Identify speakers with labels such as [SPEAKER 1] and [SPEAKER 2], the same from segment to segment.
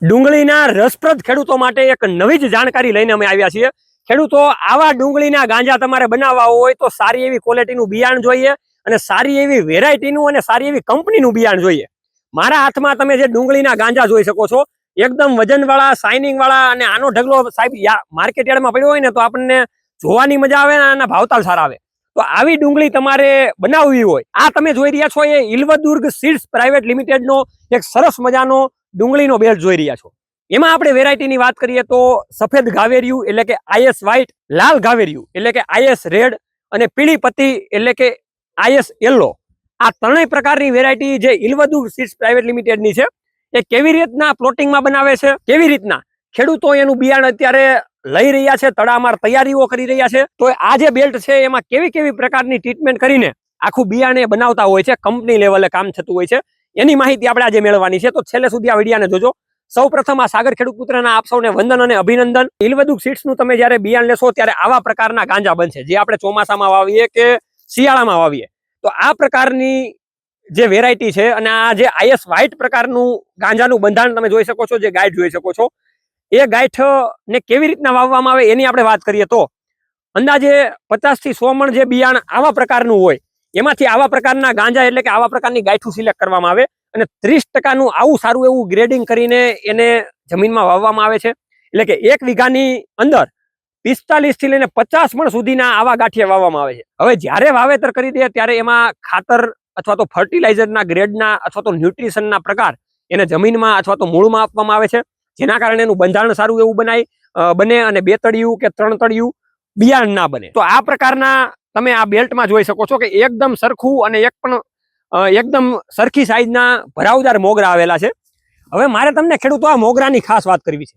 [SPEAKER 1] ડુંગળીના રસપ્રદ ખેડૂતો માટે એક નવી જ જાણકારી લઈને અમે આવ્યા છીએ। ખેડૂતો, આવા ડુંગળીના ગાંજા તમારે બનાવવા હોય તો સારી એવી ક્વોલિટીનું બિયારણ જોઈએ અને સારી એવી વેરાયટીનું અને સારી એવી કંપનીનું બિયારણ જોઈએ। મારા હાથમાં તમે જે ડુંગળીના ગાંજા જોઈ શકો છો, એકદમ વજનવાળા, શાઇનિંગવાળા, અને આનો ઢગલો સાહેબ માર્કેટ યાર્ડમાં પડ્યો હોય ને તો આપણને જોવાની મજા આવે અને આના ભાવતાલ સારા આવે। તો આવી ડુંગળી તમારે બનાવવી હોય, આ તમે જોઈ રહ્યા છો એ ઇલ્વદુર્ગ સીડ્સ પ્રાઇવેટ લિમિટેડનો એક સરસ મજાનો ડુંગળીનો બેલ્ટ જોઈ રહ્યા છો। એમાં આપણે વેરાયટીની વાત કરીએ તો સફેદ ઘાવેરિયું એટલે કે આઈએસ વ્હાઇટ, લાલ ઘાવેરિયું એટલે કે આઈએસ રેડ, અને પીળી પત્તી એટલે કે આઈએસ યલો, આ ત્રણેય પ્રકારની વેરાયટી જે ઇલ્વદુર્ગ સીડ્સ પ્રાઇવેટ લિમિટેડની છે એ કેવી રીતના પ્લોટિંગમાં બનાવે છે, કેવી રીતના ખેડૂતો એનું બિયારણ અત્યારે લઈ રહ્યા છે, તડામાર તૈયારીઓ કરી રહ્યા છે, તો આ જે બેલ્ટ છે એમાં કેવી કેવી પ્રકારની ટ્રીટમેન્ટ કરીને આખું બિયારણ બનાવતા હોય છે, કંપની લેવલે કામ થતું હોય છે, એની માહિતી આપણે આજે મેળવવાની છે। તો છેલ્લે સુધી આ વિડીયોને જોજો। સૌપ્રથમ આ સાગર ખેડૂત પુત્રના આપ સૌને વંદન અને અભિનંદન। ઇલ્વદુર્ગ સીડ્સનું તમે જ્યારે બિયારણ લેશો ત્યારે આવા પ્રકારના ગાંજા બનશે, જે આપણે ચોમાસામાં વાવીએ કે શિયાળામાં વાવીએ તો આ પ્રકારની જે વેરાયટી છે, અને આ જે આઈએસ વ્હાઇટ પ્રકારનું ગાંજાનું બંધારણ તમે જોઈ શકો છો, જે ગાંઠ જોઈ શકો છો, એ ગાંઠ ને કેવી રીતના વાવવામાં આવે એની આપણે વાત કરીએ તો અંદાજે 50 થી 100 મણ જે બિયારણ આવા પ્રકારનું હોય એમાંથી આવા પ્રકારના ગાંજા એટલે કે આવા પ્રકારની ગાંઠું સિલેક્ટ કરવામાં આવે અને 30% આવું સારું એવું ગ્રેડિંગ કરીને એને જમીનમાં વાવવામાં આવે છે। એટલે કે 1 વીઘાની અંદર 45 થી લઈને 50 મણ સુધીના આવા ગાંઠિયા વાવવામાં આવે છે। હવે જ્યારે વાવેતર કરી દે ત્યારે એમાં ખાતર અથવા તો ફર્ટિલાઇઝરના ગ્રેડના અથવા તો ન્યુટ્રિશનના પ્રકાર એને જમીનમાં અથવા તો મૂળમાં આપવામાં આવે છે, જેના કારણે એનું બંધારણ સારું એવું બને અને 2 તળિયું કે 3 તળિયું બિયારણ ના બને। તો આ પ્રકારના તમે આ બેલ્ટમાં જોઈ શકો છો કે એકદમ સરખું અને એકદમ સરખી સાઈઝના ભરાવદાર મોગરા આવેલા છે। હવે મારે તમને ખેડૂતો આ મોગરાની ખાસ વાત કરવી છે।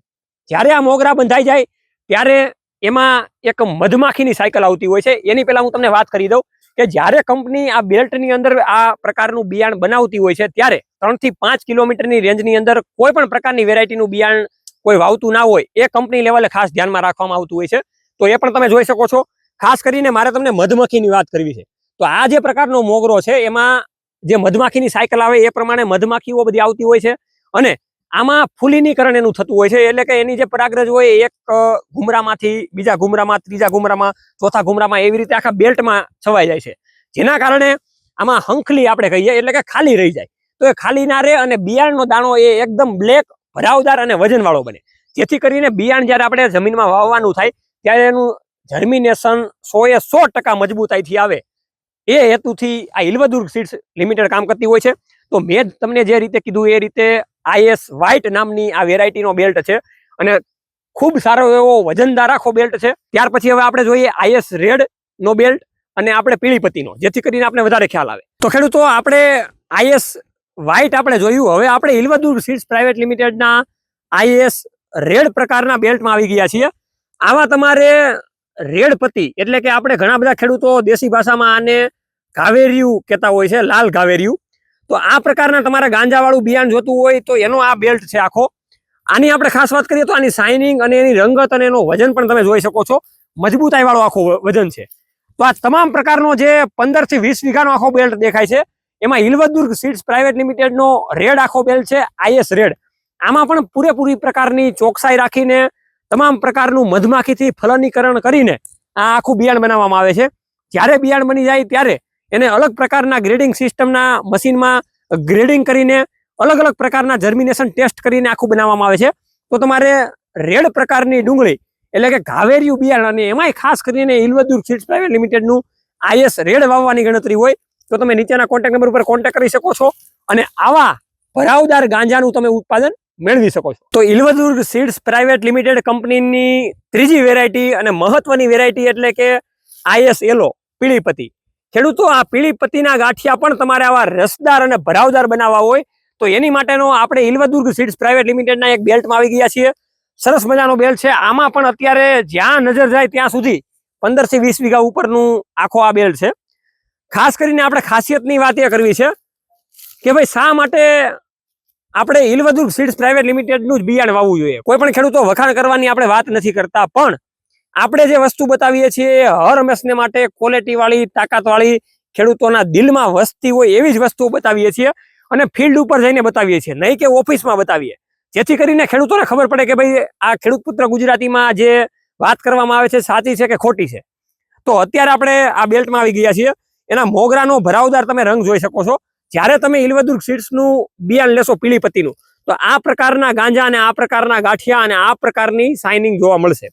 [SPEAKER 1] જ્યારે આ મોગરા બંધાઈ જાય ત્યારે એમાં એક મધમાખીની સાયકલ આવતી હોય છે। એની પહેલા હું તમને વાત કરી દઉં કે જ્યારે કંપની આ બેલ્ટની અંદર આ પ્રકારનું બિયારણ બનાવતી હોય છે ત્યારે 3 થી 5 કિલોમીટરની રેન્જની અંદર કોઈ પણ પ્રકારની વેરાયટીનું બિયારણ કોઈ વાવતું ના હોય એ કંપની લેવલે ખાસ ધ્યાનમાં રાખવામાં આવતું હોય છે। તો એ પણ તમે જોઈ શકો છો। ખાસ કરીને મારે તમને મધમાખીની વાત કરવી છે। તો આ જે પ્રકારનો મોગરો છે એમાં જે મધમાખીની સાયકલ આવે એ પ્રમાણે મધમાખીઓ બધી આવતી હોય છે અને આમાં ફૂલિનીકરણ એનું થતું હોય છે। એટલે કે એની જે પરાગરજ હોય એક ઘુમરામાંથી બીજા ઘુમરામાં, ત્રીજા ઘુમરામાં, ચોથા ઘુમરામાં, એવી રીતે આખા બેલ્ટમાં છવાઈ જાય છે, જેના કારણે આમાં હંખલી આપણે કહીએ એટલે કે ખાલી રહી જાય। તો એ ખાલી ના રહે અને બિયારણનો દાણો એ એકદમ બ્લેક, ભરાવદાર અને વજનવાળો બને, જેથી કરીને બિયારણ જ્યારે આપણે જમીનમાં વાવવાનું થાય ત્યારે એનું જર્મિનેશન 100% મજબૂતાઈથી આવે એ હેતુથી આ ઇલ્વદુર્ગ સીડ્સ લિમિટેડ કામ કરતી હોય છે। તો મેં તમને જે રીતે કીધું એ રીતે આઈએસ વ્હાઇટ નામની આ વેરાયટીનો બેલ્ટ છે અને ખૂબ સારો એવો વજનદાર આખો બેલ્ટ છે। ત્યાર પછી હવે આપણે જોઈએ આઈએસ રેડ નો બેલ્ટ અને આપણે પીળી પત્તીનો, જેથી કરીને આપણે વધારે ખ્યાલ આવે। તો ખેડૂતો, આપણે આઈએસ વ્હાઇટ આપણે જોયું, હવે આપણે ઇલ્વદુર્ગ સીડ્સ પ્રાઇવેટ લિમિટેડના આઈએસ રેડ પ્રકારના બેલ્ટમાં આવી ગયા છીએ। આવા તમારે રેડ પત્તી એટલે કે આપણે ઘણા બધા ખેડૂતો દેશી ભાષામાં આને ઘાવેરિયું કહેતા હોય છે, લાલ ઘાવેરિયું। તો આ પ્રકારના તમારા ગાંજાવાળું બિયારણ જોતું હોય તો એનો આ બેલ્ટ છે આખો। આની આપણે ખાસ વાત કરીએ તો આની શાઇનિંગ અને એની રંગત અને એનો વજન પણ તમે જોઈ શકો છો, મજબૂતાઈ વાળો આખો વજન છે। તો આ તમામ પ્રકારનો જે 15 થી 20 વીઘાનો આખો બેલ્ટ દેખાય છે એમાં ઇલ્વદુર્ગ સીડ્સ પ્રાઇવેટ લિમિટેડનો રેડ આખો બેલ્ટ છે, આઈએસ રેડ। આમાં પણ પૂરેપૂરી પ્રકારની ચોકસાઈ રાખીને તમામ પ્રકારનું મધમાખીથી ફલનીકરણ કરીને આ આખું બિયારણ બનાવવામાં આવે છે। જ્યારે બિયારણ બની જાય ત્યારે એને અલગ પ્રકારના ગ્રેડિંગ સિસ્ટમના મશીનમાં ગ્રેડિંગ કરીને અલગ અલગ પ્રકારના જર્મિનેશન ટેસ્ટ કરીને આખું બનાવવામાં આવે છે। તો તમારે રેડ પ્રકારની ડુંગળી એટલે કે ઘાવેરિયું બિયારણ, અને એમાંય ખાસ કરીને ઇલ્વદુર્ગ સીડ્સ પ્રાઇવેટ લિમિટેડનું આઈએસ રેડ વાવવાની ગણતરી હોય તો તમે નીચેના કોન્ટેક્ટ નંબર ઉપર કોન્ટેક્ટ કરી શકો છો અને આવા ભરાવદાર ગાંજાનું તમે ઉત્પાદન મેળવી શકો છો। તો ઇલ્વદુર્ગ સીડ્સ પ્રાઇવેટ લિમિટેડ કંપનીની ત્રીજી વેરાયટી અને મહત્વની વેરાયટી એટલે કે આઈએસ યલો, પીળી પત્તી। ખેડૂતો, આ પીળી પત્તીના ગાંઠિયા પણ તમારે આવા રસદાર અને ભરાવદાર બનાવવા હોય તો એની માટેનો આપણે ઇલ્વદુર્ગ સીડ્સ પ્રાઇવેટ લિમિટેડના એક બેલ્ટમાં આવી ગયા છીએ। સરસ મજાનો બેલ્ટ છે। આમાં પણ અત્યારે જ્યાં નજર જાય ત્યાં સુધી 15 થી 20 વીઘા ઉપરનું આખો આ બેલ્ટ છે। ખાસ કરીને આપણે ખાસિયતની વાત એ કરવી છે કે ભાઈ શા માટે આપણે ઇલ્વદુર્ગ સીડ્સ પ્રાઇવેટ લિમિટેડનું જ બિયારણ વાવવું જોઈએ। કોઈ પણ ખેડૂતો વખાણ કરવાની આપણે વાત નથી કરતા, પણ આપણે જે વસ્તુ બતાવીએ છીએ હર હંમેશને માટે ક્વોલિટી વાળી, તાકાત વાળી, ખેડૂતોના દિલમાં વસતી હોય એવી જ વસ્તુઓ બતાવીએ છીએ અને ફિલ્ડ ઉપર જઈને બતાવીએ છીએ, નહીં કે ઓફિસમાં બતાવીએ। જેથી કરીને ખેડૂતોને ખબર પડે કે ભાઈ આ ખેડૂત પુત્ર ગુજરાતીમાં જે વાત કરવામાં આવે છે સાચી છે કે ખોટી છે. તો અત્યારે આપણે આ બેલ્ટમાં આવી ગયા છીએ. એના મોગરાનો ભરાવદાર તમે રંગ જોઈ શકો છો. જ્યારે તમે ઇલવદુર્ગ સીડ્સનું બિયારણ લેશો પીળી પત્તીનું, તો આ પ્રકારના ગાંજા અને આ પ્રકારના ગાંઠિયા અને આ પ્રકારની શાઇનિંગ જોવા મળશે.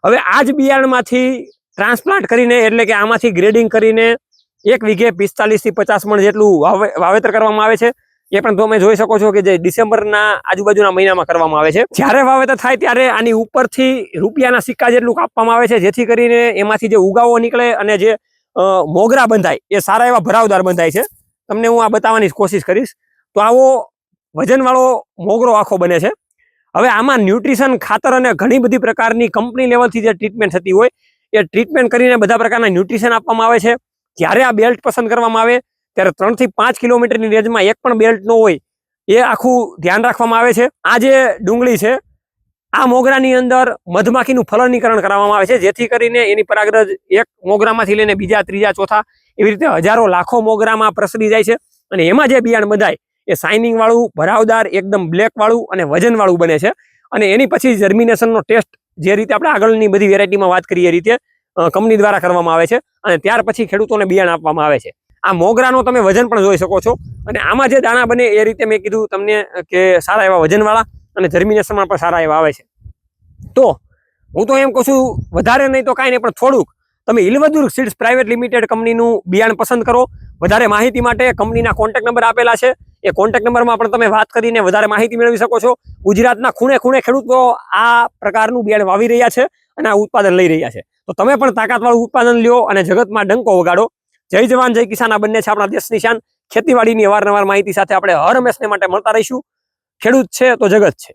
[SPEAKER 1] હવે આ જ બિયારણમાંથી ટ્રાન્સપ્લાન્ટ કરીને, એટલે કે આમાંથી ગ્રેડિંગ કરીને 1 વીઘે 45 થી 50 મણ જેટલું વાવેતર કરવામાં આવે છે. એ પણ તમે જોઈ શકો છો કે જે ડિસેમ્બરના આજુબાજુના મહિનામાં કરવામાં આવે છે. જ્યારે વાવેતર થાય ત્યારે આની ઉપરથી રૂપિયાના સિક્કા જેટલું કાપવામાં આવે છે, જેથી કરીને એમાંથી જે ઉગાવો નીકળે અને જે મોગરા બંધાય એ સારા એવા ભરાવદાર બંધાય છે. તમને હું આ બતાવવાની કોશિશ કરીશ. તો આવો વજનવાળો મોગરો આખો બને છે. હવે આમાં ન્યુટ્રિશન, ખાતર અને ઘણી બધી પ્રકારની કંપની લેવલથી જે ટ્રીટમેન્ટ થતી હોય એ ટ્રીટમેન્ટ કરીને બધા પ્રકારના ન્યુટ્રિશન આપવામાં આવે છે. જ્યારે આ બેલ્ટ પસંદ કરવામાં આવે ત્યારે 3 થી 5 કિલોમીટરની રેન્જમાં એક પણ બેલ્ટ ન હોય એ આખું ધ્યાન રાખવામાં આવે છે. આ જે ડુંગળી છે, આ મોગરાની અંદર મધમાખીનું ફલનીકરણ કરવામાં આવે છે, જેથી કરીને એની પરાગરજ એક મોગરામાંથી લઈને બીજા, ત્રીજા, ચોથા એવી રીતે હજારો લાખો મોગરામાં પ્રસરી જાય છે. અને એમાં જે બિયારણ બધાય એ શાઇનિંગ વાળું, ભરાવદાર, એકદમ બ્લેક વાળું અને વજનવાળું બને છે. અને એની પછી જર્મિનેશનનો ટેસ્ટ જે રીતે આપણે આગળની બધી વેરાયટીમાં વાત કરીએ એ રીતે કંપની દ્વારા કરવામાં આવે છે. અને ત્યાર પછી ખેડૂતોને બિયારણ આપવામાં આવે છે. આ મોગરાનો તમે વજન પણ જોઈ શકો છો. અને આમાં જે દાણા બને એ રીતે મેં કીધું તમને કે સારા એવા વજનવાળા અને જર્મિનેશનમાં પણ સારા એવા આવે છે. તો હું તો એમ કહું છું, વધારે નહીં તો કાંઈ નહીં, પણ થોડુંક તમે ઇલવદુર્ગ સીડ્સ પ્રાઇવેટ લિમિટેડ કંપનીનું બિયારણ પસંદ કરો. વધારે માહિતી માટે કંપનીના કોન્ટેક્ટ નંબર આપેલા છે. એ કોન્ટેક્ટ નંબરમાં પણ તમે વાત કરીને વધારે માહિતી મેળવી શકો છો. ગુજરાતના ખૂણે ખૂણે ખેડૂતો આ પ્રકારનું બિયારણ વાવી રહ્યા છે અને આ ઉત્પાદન લઈ રહ્યા છે. તો તમે પણ તાકાતવાળું ઉત્પાદન લ્યો અને જગતમાં ડંકો વગાડો. જય જવાન જય કિસાન આ બંને છે આપણા દેશની શાન. ખેતીવાડીની અવારનવાર માહિતી સાથે આપણે હર હંમેશને માટે મળતા રહીશું. ખેડૂત છે તો જગત છે.